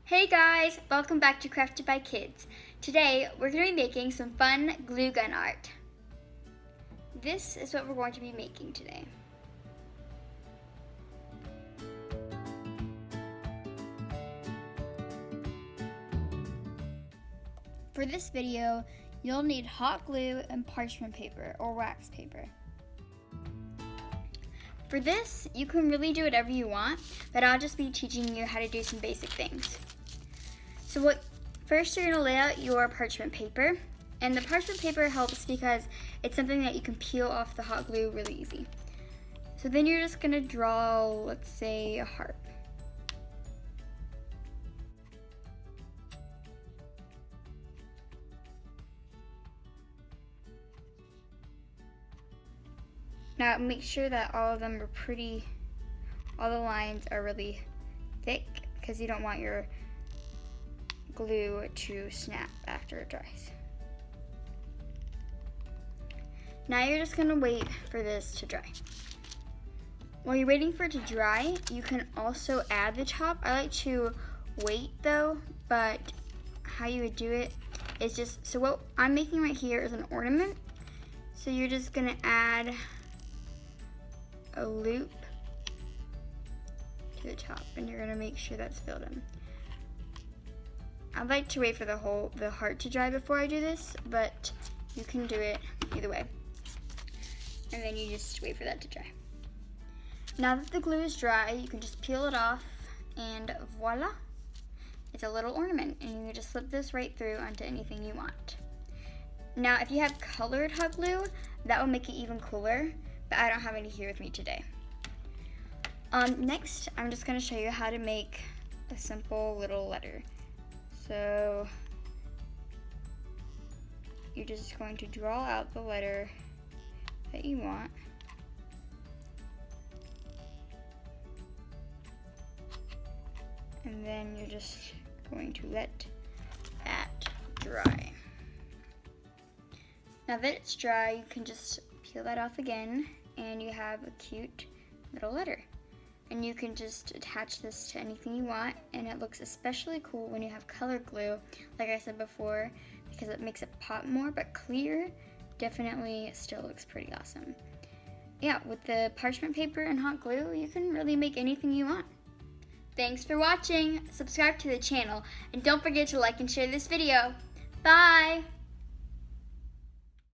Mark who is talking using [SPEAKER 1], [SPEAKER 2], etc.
[SPEAKER 1] Hey guys, welcome back to Crafted by Kids. Today we're going to be making some fun glue gun art. This is what we're going to be making today. For this video, you'll need hot glue and parchment paper or wax paper. For this, you can really do whatever you want, but I'll just be teaching you how to do some basic things. So first you're going to lay out your parchment paper, and the parchment paper helps because it's something that you can peel off the hot glue really easy. So then you're just going to draw, let's say, a heart. Now make sure that all of them are all the lines are really thick because you don't want your glue to snap after it dries. Now you're just gonna wait for this to dry. While you're waiting for it to dry, you can also add the top. I like to wait though, but how you would do it is just, so what I'm making right here is an ornament. So you're just gonna add a loop to the top and you're gonna make sure that's filled in. I'd like to wait for the heart to dry before I do this, but you can do it either way. And then you just wait for that to dry. Now that the glue is dry, you can just peel it off and voila, it's a little ornament, and you can just slip this right through onto anything you want. Now if you have colored hot glue, that will make it even cooler, but I don't have any here with me today. Next, I'm just gonna show you how to make a simple little letter. So you're just going to draw out the letter that you want. And then you're just going to let that dry. Now that it's dry, you can just peel that off again and you have a cute little letter. And you can just attach this to anything you want, and it looks especially cool when you have colored glue, like I said before, because it makes it pop more, but clear definitely still looks pretty awesome. Yeah, with the parchment paper and hot glue, you can really make anything you want. Thanks for watching. Subscribe to the channel, and don't forget to like and share this video. Bye!